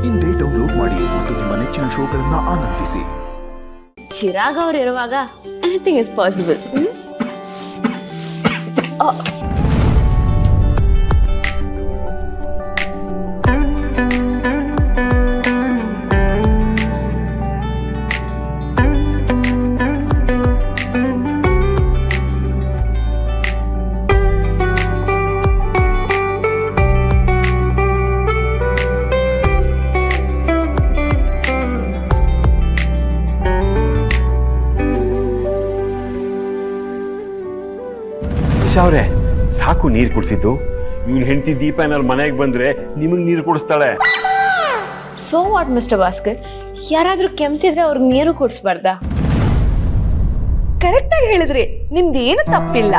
ಇಂದೇ ಡೌನ್ಲೋಡ್ ಮಾಡಿ ಮತ್ತು ನಿಮ್ಮ ನೆಚ್ಚಿನ ಶೋಗಳನ್ನ ಆನಂದಿಸಿ. ಚಿರಾಗ್ ಅವ್ರು ಇರುವಾಗ ಎನಿಥಿಂಗ್ ಇಸ್ ಪಾಸಿಬಲ್. ಅವ್ರೆ ಸಾಕು ನೀರು ಕುಡಿಸಿದ್ದು. ಇವ್ನ ಹೆಂಡತಿ ದೀಪ ಏನಾರು ಮನೆಗೆ ಬಂದ್ರೆ ನಿಮಗ್ ನೀರು ಕುಡಿಸ್ತಾಳೆ. ಸೋ ವಾಟ್ ಮಿಸ್ಟರ್ ಭಾಸ್ಕರ್, ಯಾರಾದ್ರೂ ಕೆಮ್ತಿದ್ರೆ ಅವ್ರಿಗೆ ನೀರು ಕುಡಿಸ್ಬಾರ್ದಾ? ಕರೆಕ್ಟ್ ಆಗಿ ಹೇಳಿದ್ರಿ, ನಿಮ್ದು ಏನು ತಪ್ಪಿಲ್ಲ.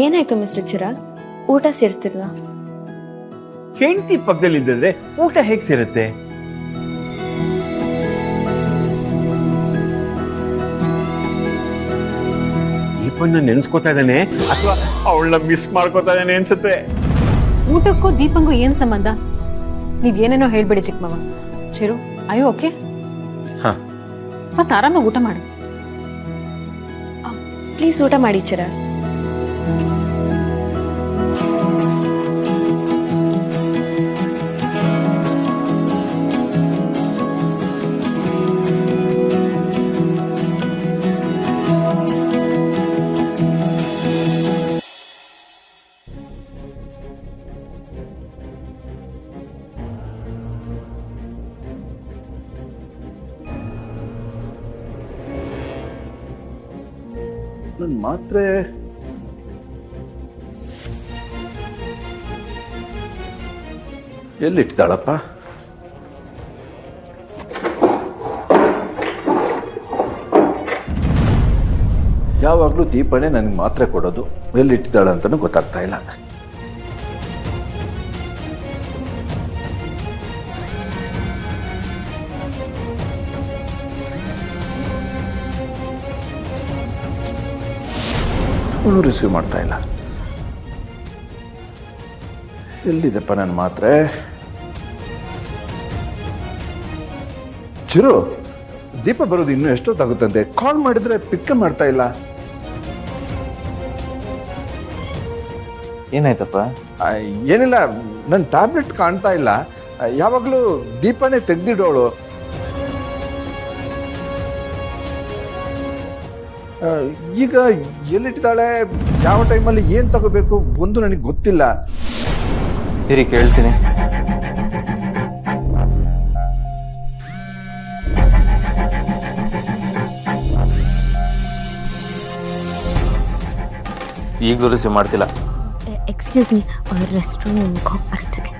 ಏನಾಯ್ತು ಮಿಸ್ಟರ್ ಚಿರಾಗ್, ಊಟ ಸೇರ್ತಿಲ್ವಾ? ಹೆಂಡತಿ ಪಕ್ಕದಲ್ಲಿ ಇದ್ದಿದ್ರೆ ಊಟ ಹೇಗ್ ಸೇರುತ್ತೆ? ದೀಪನ್ನ ನೆನ್ಸ್ಕೊತಾ ಇದ್ದಾನೆ ಅಥವಾ ಅವಳನ್ನ ಮಿಸ್ ಮಾಡ್ಕೋತಾ ಇದ್ದಾನೆ ಅನ್ಸುತ್ತೆ. ಊಟಕ್ಕೂ ದೀಪಂಗೂ ಏನ್ ಸಂಬಂಧ? ನೀವೇನೇನೋ ಹೇಳ್ಬೇಡಿ ಚಿಕ್ಕಮ್ಮವ. ಚಿರು, ಅಯ್ಯೋ ಓಕೆ, ಮತ್ತೆ ಆರಾಮಾಗಿ ಊಟ ಮಾಡು. ಪ್ಲೀಸ್ ಊಟ ಮಾಡಿ ಚಿರಾಗ್. ನನ್ನ ಮಾತ್ರೆ ಎಲ್ಲಿಟ್ಟಿದ್ದಾಳಪ್ಪ? ಯಾವಾಗಲೂ ದೀಪನೇ ನನಗೆ ಮಾತ್ರೆ ಕೊಡೋದು, ಎಲ್ಲಿಟ್ಟಿದ್ದಾಳೆ ಅಂತಲೂ ಗೊತ್ತಾಗ್ತಾ ಇಲ್ಲ. ಅವಳು ರಿಸೀವ್ ಮಾಡ್ತಾ ಇಲ್ಲ. ಎಲ್ಲಿದೆಪ್ಪ ನನ್ನ ಮಾತ್ರೆ? ಚಿರು, ದೀಪ ಬರೋದು ಇನ್ನೂ ಎಷ್ಟೊತ್ತಾಗುತ್ತಂತೆ? ಕಾಲ್ ಮಾಡಿದ್ರೆ ಪಿಕ್ ಮಾಡ್ತಾ ಇಲ್ಲ. ಏನಾಯ್ತಪ್ಪ? ಏನಿಲ್ಲ, ನನ್ನ ಟ್ಯಾಬ್ಲೆಟ್ ಕಾಣ್ತಾ ಇಲ್ಲ. ಯಾವಾಗಲೂ ದೀಪನೇ ತೆಗ್ದಿಡೋಳು. ಈಗ ಎಲ್ಲಿಟ್ಟಿದ್ದಾಳೆ, ಯಾವ ಟೈಮಲ್ಲಿ ಏನು ತಗೋಬೇಕು ಒಂದು ನನಗೆ ಗೊತ್ತಿಲ್ಲ. ಇರಿ ಕೇಳ್ತೀನಿ. ಈಗಲೂ ರಿಸೀವ್ ಮಾಡ್ತಿಲ್ಲ. ಎಕ್ಸ್ಕ್ಯೂಸ್ ಮೀ, ರೆಸ್ಟ್ ರೂಮ್ ಹೋಗಿ ಬರ್ತೀನಿ.